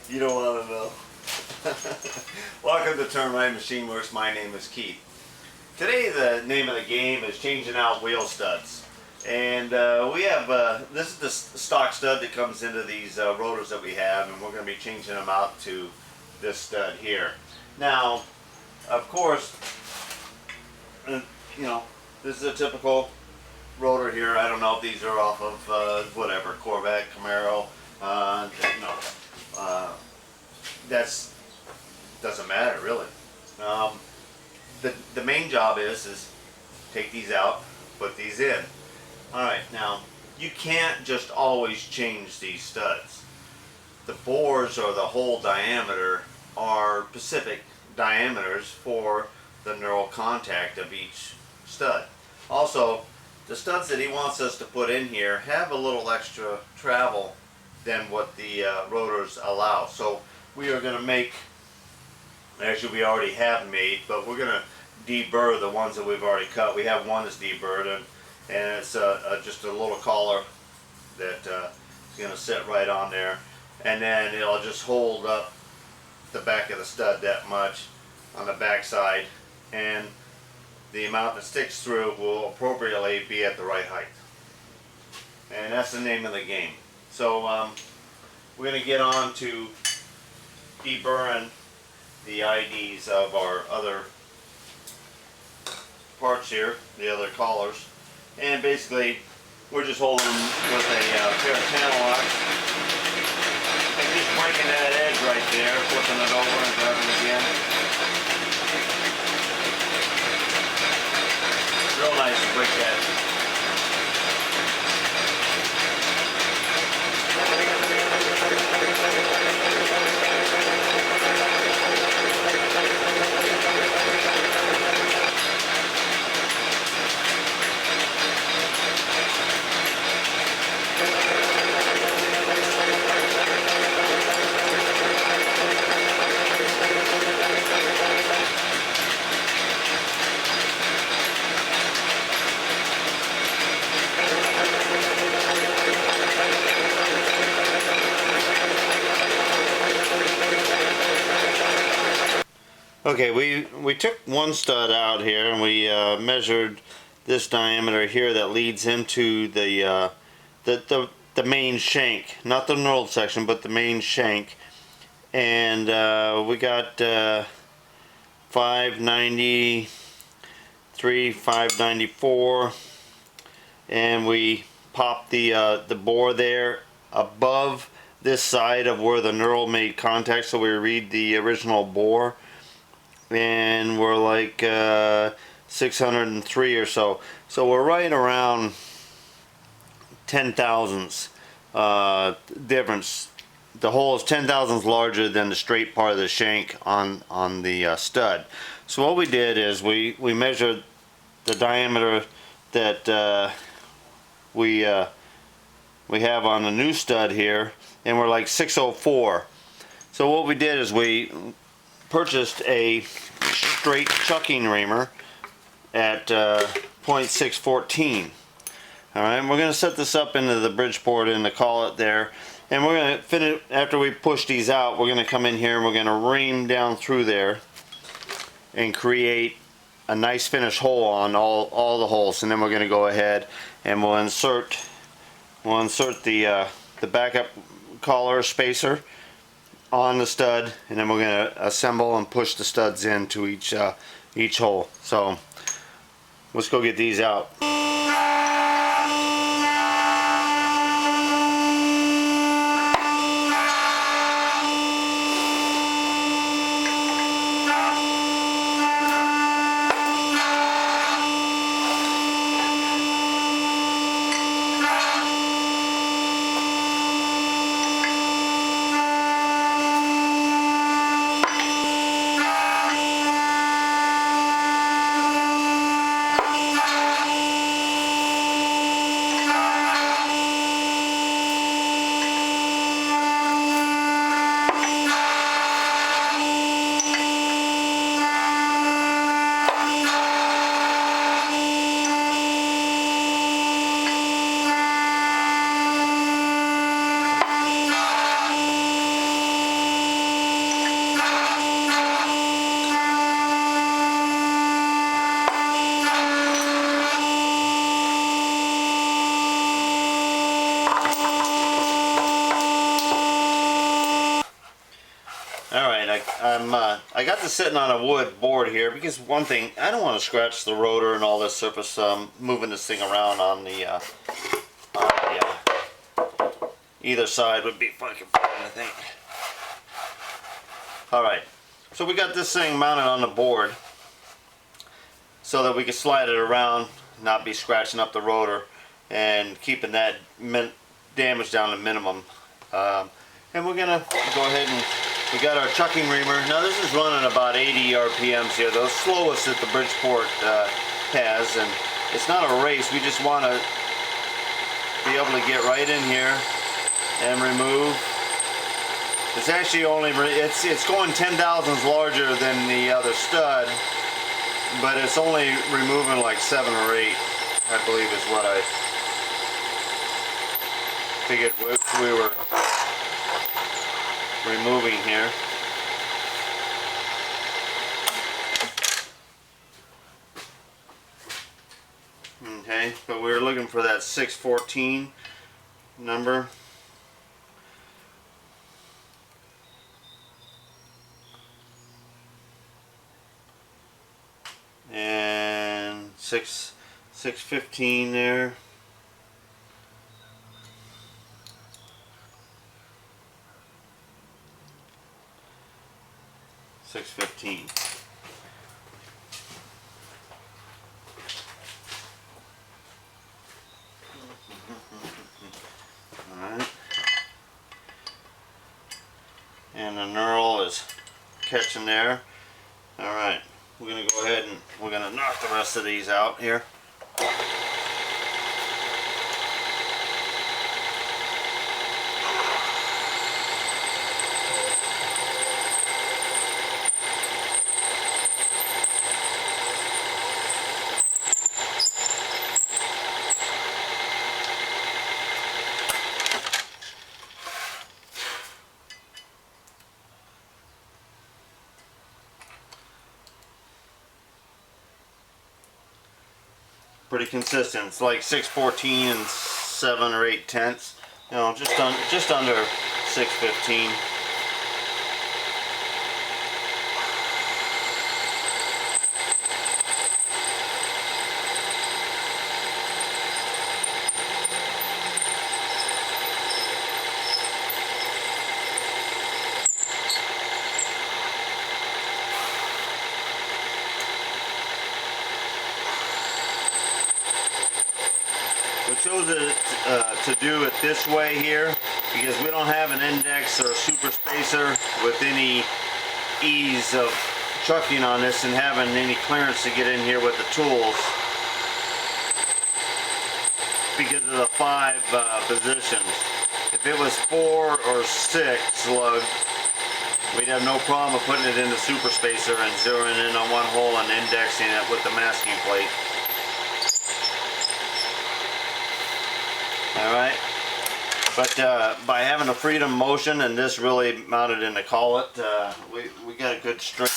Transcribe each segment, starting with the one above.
You don't want to know. Welcome to Turn Right Machine Works. My name is Keith. Today the name of the game is changing out wheel studs. And we have, this is the stock stud that comes into these rotors that we have, and we're going to be changing them out to this stud here. Now, of course, you know, this is a typical rotor here. I don't know if these are off of whatever, Corvette, Camaro, that's doesn't matter really. The main job is take these out, put these in. Alright, now you can't just always change these studs. The bores or the hole diameter are specific diameters for the knurled contact of each stud. Also, the studs that he wants us to put in here have a little extra travel than what the rotors allow. So we are going to make, actually we already have made, but we're going to deburr the ones that we've already cut. We have one that's deburred, and it's just a little collar that is going to sit right on there, and then it'll just hold up the back of the stud that much on the back side, and the amount that sticks through will appropriately be at the right height. And that's the name of the game. So we're going to get on to deburring the IDs of our other parts here, the other collars. And basically we're just holding them with a pair of channel locks and just breaking that edge right there, flipping it over and grabbing it again. Real nice to break that. Okay, we took one stud out here, and we measured this diameter here that leads into the main shank, not the knurled section, but the main shank, and we got 593, 594, and we popped the bore there above this side of where the knurl made contact, so we read the original bore. And we're like 603 or so. So we're right around 10 thousandths difference. The hole is 10 thousandths larger than the straight part of the shank on the stud. So what we did is we measured the diameter that we have on the new stud here, and we're like 604. So what we did is we purchased a straight chucking reamer at 0.614. Alright, we're going to set this up into the Bridgeport and the collet there, and we're going to finish. After we push these out, we're going to come in here and we're going to ream down through there and create a nice finish hole on all the holes, and then we're going to go ahead and we'll insert the backup collar spacer on the stud, and then we're going to assemble and push the studs into each hole. So let's go get these out. I got this sitting on a wood board here because one thing, I don't want to scratch the rotor and all this surface moving this thing around on the either side would be fucking fun, I think. Alright, so we got this thing mounted on the board so that we can slide it around, not be scratching up the rotor, and keeping that damage down to minimum. And we're gonna go ahead and we got our chucking reamer. Now this is running about 80 RPMs here, the slowest that the Bridgeport has, and it's not a race. We just want to be able to get right in here and remove. It's actually only it's going 10,000ths larger than the other stud, but it's only removing like 7 or 8, I believe is what I figured we were removing here. Okay, but we were looking for that 614 number. And 615 there. $6.15. Alright. And the knurl is catching there. Alright. We're going to go ahead and we're going to knock the rest of these out here. Pretty consistent. It's like 614 and 7 or 8 tenths. You know, just under 615. We chose to do it this way here because we don't have an index or a super spacer with any ease of chucking on this and having any clearance to get in here with the tools because of the 5 positions. If it was 4 or 6 lug, we'd have no problem with putting it in the super spacer and zeroing in on one hole and indexing it with the masking plate. Alright, but by having a freedom motion and this really mounted in the collet, we got a good string.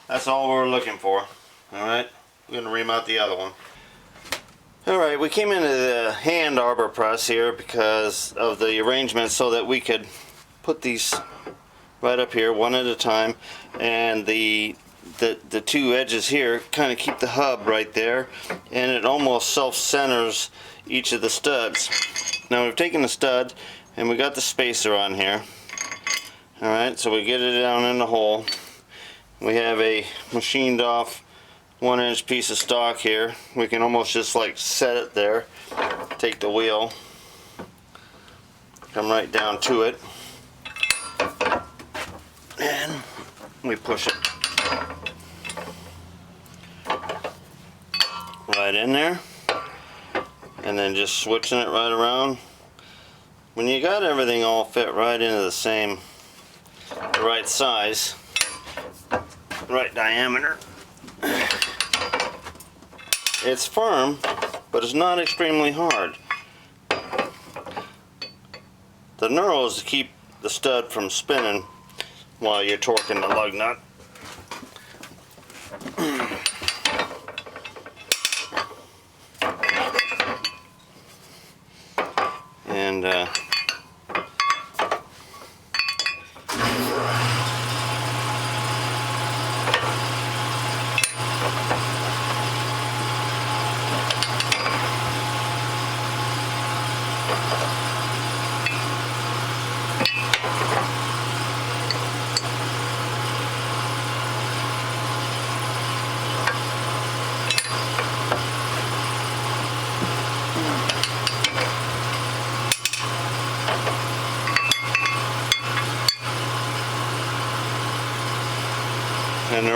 That's all we're looking for. Alright, we're going to remount the other one. Alright, we came into the hand arbor press here because of the arrangement so that we could put these right up here one at a time, and the 2 edges here kind of keep the hub right there, and it almost self-centers each of the studs. Now we've taken the stud and we got the spacer on here. Alright, so we get it down in the hole. We have a machined off 1-inch piece of stock here. We can almost just like set it there, take the wheel, come right down to it, and we push it right in there, and then just switching it right around. When you got everything all fit right into the right size, right diameter, it's firm, but it's not extremely hard. The knurl is to keep the stud from spinning while you're torquing the lug nut. And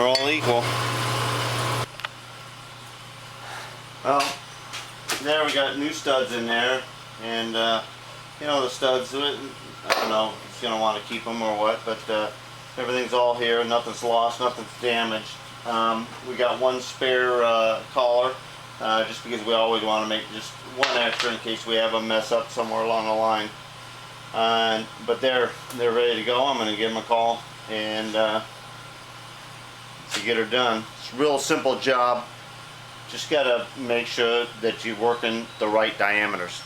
all equal. Well, there we got new studs in there, and you know, the studs, I don't know if he's going to want to keep them or what, but everything's all here, nothing's lost, nothing's damaged. We got one spare collar, just because we always want to make just one extra in case we have a mess up somewhere along the line. But they're ready to go. I'm going to give them a call and to get her done. It's a real simple job. Just got to make sure that you're working the right diameters.